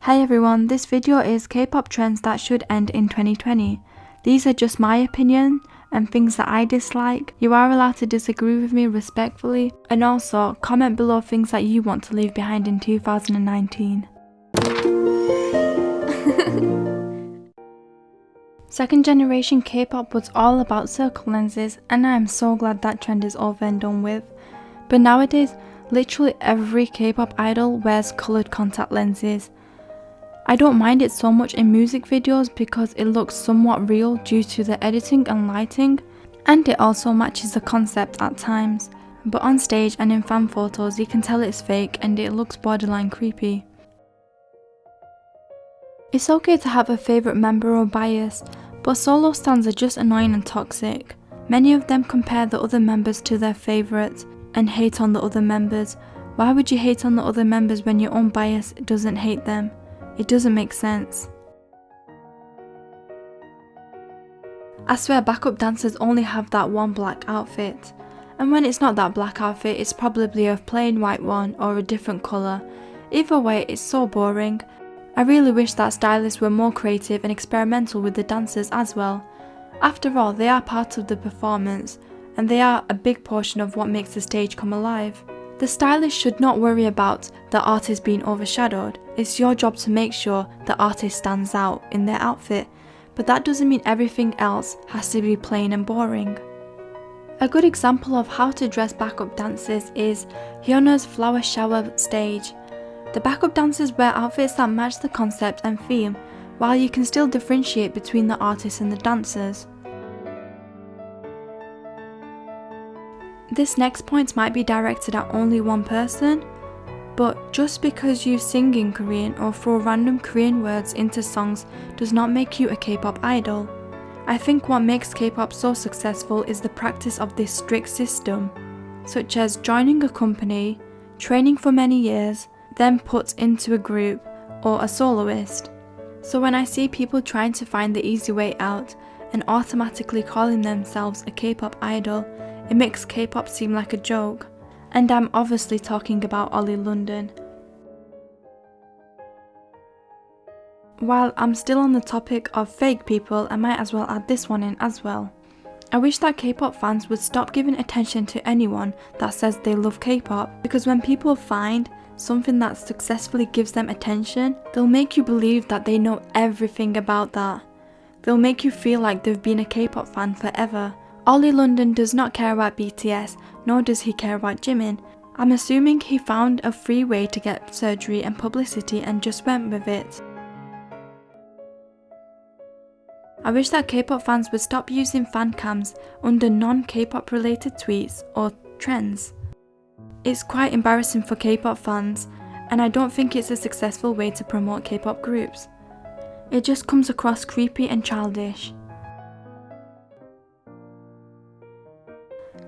Hey everyone, this video is K-pop trends that should end in 2020. These are just my opinion and things that I dislike. You are allowed to disagree with me respectfully, and also comment below things that you want to leave behind in 2019. Second generation K-pop was all about circle lenses, and I am so glad that trend is over and done with. But nowadays, literally every K-pop idol wears coloured contact lenses. I don't mind it so much in music videos because it looks somewhat real due to the editing and lighting, and it also matches the concept at times. But on stage and in fan photos you can tell it's fake and it looks borderline creepy. It's okay to have a favourite member or bias, but solo stans are just annoying and toxic. Many of them compare the other members to their favourites and hate on the other members. Why would you hate on the other members when your own bias doesn't hate them? It doesn't make sense. I swear backup dancers only have that one black outfit. And when it's not that black outfit, it's probably a plain white one or a different colour. Either way, it's so boring. I really wish that stylists were more creative and experimental with the dancers as well. After all, they are part of the performance, and they are a big portion of what makes the stage come alive. The stylist should not worry about the artist being overshadowed. It's your job to make sure the artist stands out in their outfit, but that doesn't mean everything else has to be plain and boring. A good example of how to dress backup dancers is Hyunna's flower shower stage. The backup dancers wear outfits that match the concept and theme, while you can still differentiate between the artists and the dancers. This next point might be directed at only one person, but just because you sing in Korean or throw random Korean words into songs does not make you a K-pop idol. I think what makes K-pop so successful is the practice of this strict system, such as joining a company, training for many years, then put into a group or a soloist. So when I see people trying to find the easy way out and automatically calling themselves a K-pop idol, it makes K-pop seem like a joke. And I'm obviously talking about Ollie London. While I'm still on the topic of fake people, I might as well add this one in as well. I wish that K-pop fans would stop giving attention to anyone that says they love K-pop, because when people find something that successfully gives them attention, they'll make you believe that they know everything about that. They'll make you feel like they've been a K-pop fan forever. Ollie London does not care about BTS, nor does he care about Jimin. I'm assuming he found a free way to get surgery and publicity and just went with it. I wish that K-pop fans would stop using fan cams under non-K-pop related tweets or trends. It's quite embarrassing for K-pop fans, and I don't think it's a successful way to promote K-pop groups. It just comes across creepy and childish.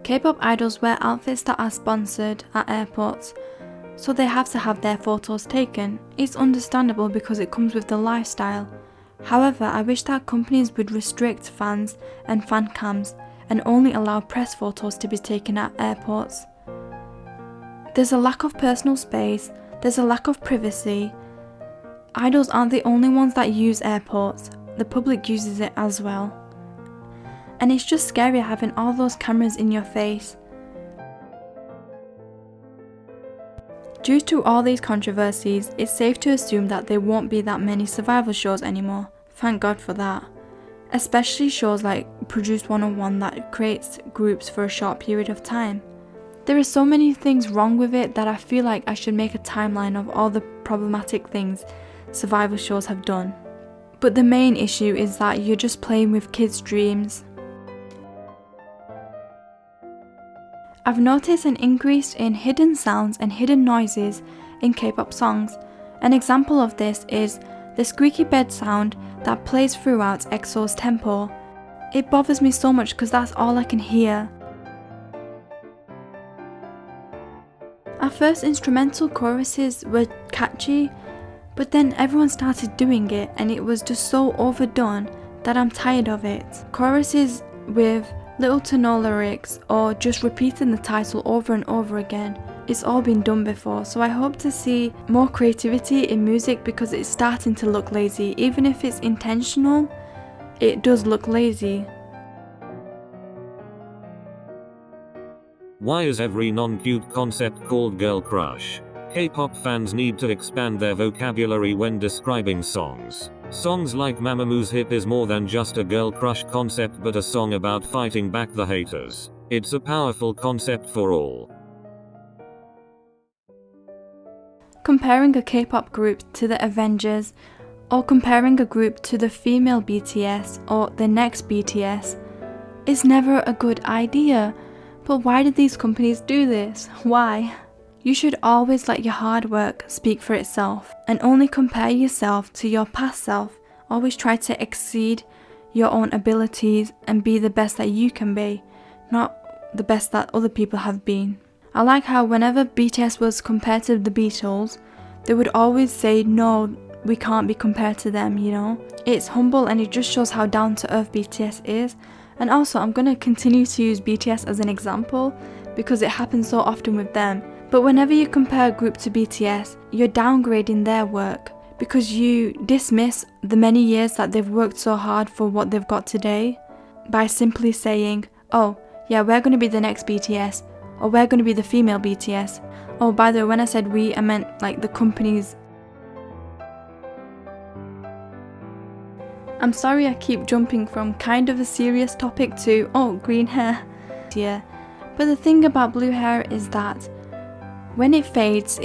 K-pop idols wear outfits that are sponsored at airports, so they have to have their photos taken. It's understandable because it comes with the lifestyle. However, I wish that companies would restrict fans and fan cams and only allow press photos to be taken at airports. There's a lack of personal space, there's a lack of privacy. Idols aren't the only ones that use airports, the public uses it as well. And it's just scary having all those cameras in your face. Due to all these controversies, it's safe to assume that there won't be that many survival shows anymore. Thank God for that. Especially shows like Produce 101 that creates groups for a short period of time. There are so many things wrong with it that I feel like I should make a timeline of all the problematic things survival shows have done. But the main issue is that you're just playing with kids' dreams. I've noticed an increase in hidden sounds and hidden noises in K-pop songs. An example of this is the squeaky bed sound that plays throughout EXO's tempo. It bothers me so much because that's all I can hear. At first, instrumental choruses were catchy, but then everyone started doing it and it was just so overdone that I'm tired of it. Choruses with little to no lyrics or just repeating the title over and over again It's all been done before, so I hope to see more creativity in music because it's starting to look lazy. Even if it's intentional, it does look lazy. Why is every non-cute concept called girl crush? K-pop fans need to expand their vocabulary when describing songs. Songs like Mamamoo Hip is more than just a girl crush concept but a song about fighting back the haters. It's a powerful concept for all. Comparing a K-pop group to the Avengers, or comparing a group to the female BTS or the next BTS, is never a good idea. But why did these companies do this? Why? You should always let your hard work speak for itself and only compare yourself to your past self. Always try to exceed your own abilities and be the best that you can be, not the best that other people have been. I like how whenever BTS was compared to the Beatles, they would always say, no, we can't be compared to them, you know? It's humble and it just shows how down to earth BTS is. And also, I'm going to continue to use BTS as an example because it happens so often with them. But whenever you compare a group to BTS, you're downgrading their work because you dismiss the many years that they've worked so hard for what they've got today by simply saying, oh, yeah, we're going to be the next BTS, or we're going to be the female BTS. Oh, by the way, when I said we, I meant like the companies. I'm sorry I keep jumping from kind of a serious topic to, oh, green hair. Yeah, but the thing about blue hair is that when it fades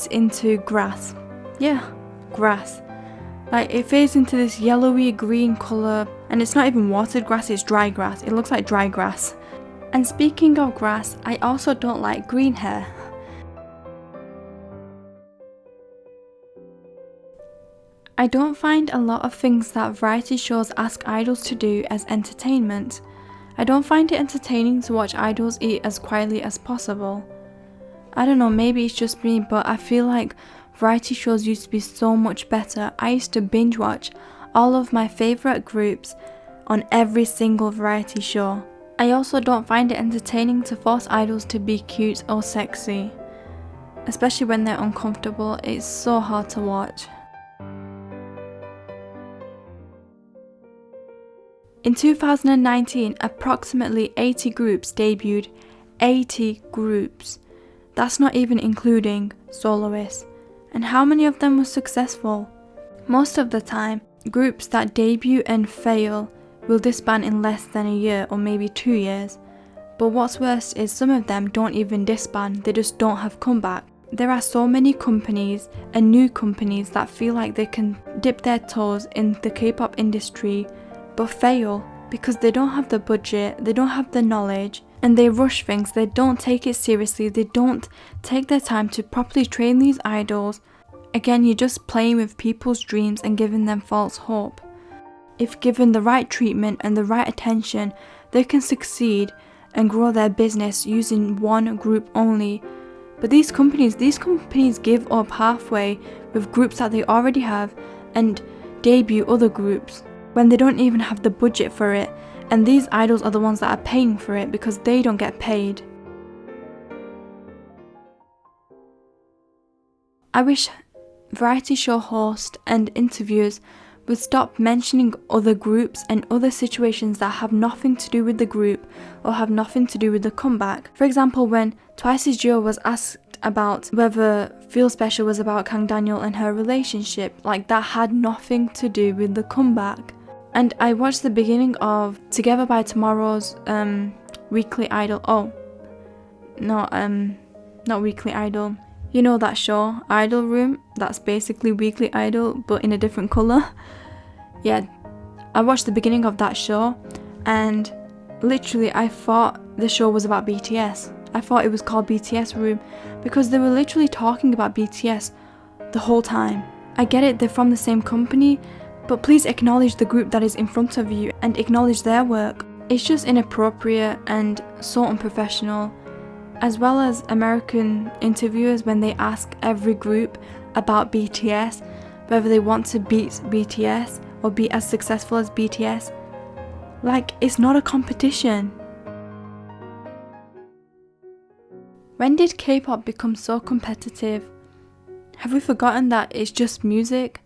into grass. Yeah, grass. Like it fades into this yellowy green colour, and it's not even watered grass, it's dry grass. It looks like dry grass. And speaking of grass, I also don't like green hair. I don't find a lot of things that variety shows ask idols to do as entertainment. I don't find it entertaining to watch idols eat as quietly as possible. I don't know, maybe it's just me, but I feel like variety shows used to be so much better. I used to binge watch all of my favourite groups on every single variety show. I also don't find it entertaining to force idols to be cute or sexy. Especially when they're uncomfortable, it's so hard to watch. In 2019, approximately 80 groups debuted. 80 groups. That's not even including soloists. And how many of them were successful? Most of the time, groups that debut and fail will disband in less than a year or maybe 2 years. But what's worse is some of them don't even disband, they just don't have comeback. There are so many companies and new companies that feel like they can dip their toes in the K-pop industry but fail because they don't have the budget, they don't have the knowledge, and they rush things, they don't take it seriously, they don't take their time to properly train these idols. Again, you're just playing with people's dreams and giving them false hope. If given the right treatment and the right attention, they can succeed and grow their business using one group only. But these companies give up halfway with groups that they already have and debut other groups when they don't even have the budget for it, and these idols are the ones that are paying for it because they don't get paid. I wish variety show hosts and interviewers would stop mentioning other groups and other situations that have nothing to do with the group or have nothing to do with the comeback. For example, when Twice's Jio was asked about whether Feel Special was about Kang Daniel and her relationship, like that had nothing to do with the comeback. And I watched the beginning of Together by Tomorrow's Weekly Idol. Oh, no, not Weekly Idol. You know that show, Idol Room? That's basically Weekly Idol, but in a different colour. Yeah, I watched the beginning of that show, and literally I thought the show was about BTS. I thought it was called BTS Room, because they were literally talking about BTS the whole time. I get it, they're from the same company, but please acknowledge the group that is in front of you and acknowledge their work. It's just inappropriate and so unprofessional. As well as American interviewers when they ask every group about BTS, whether they want to beat BTS or be as successful as BTS. Like, it's not a competition. When did K-pop become so competitive? Have we forgotten that it's just music?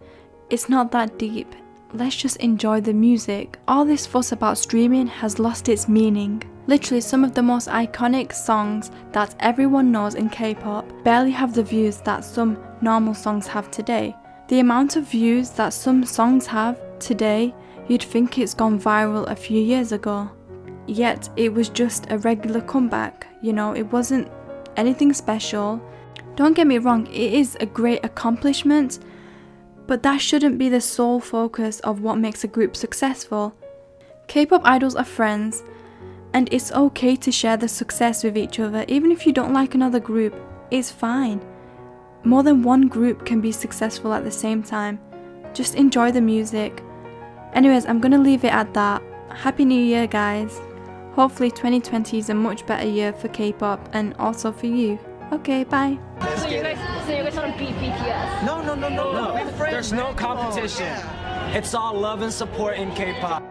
It's not that deep. Let's just enjoy the music. All this fuss about streaming has lost its meaning. Literally, some of the most iconic songs that everyone knows in K-pop barely have the views that some normal songs have today. The amount of views that some songs have today, you'd think it's gone viral a few years ago. Yet it was just a regular comeback, it wasn't anything special. Don't get me wrong, it is a great accomplishment, but that shouldn't be the sole focus of what makes a group successful. K-pop idols are friends, and it's okay to share the success with each other. Even if you don't like another group, it's fine. More than one group can be successful at the same time. Just enjoy the music. Anyways, I'm gonna leave it at that. Happy New Year, guys. Hopefully 2020 is a much better year for K-pop and also for you. Okay, bye. So you guys want to beat BTS? No. There's no competition. It's all love and support in K-pop.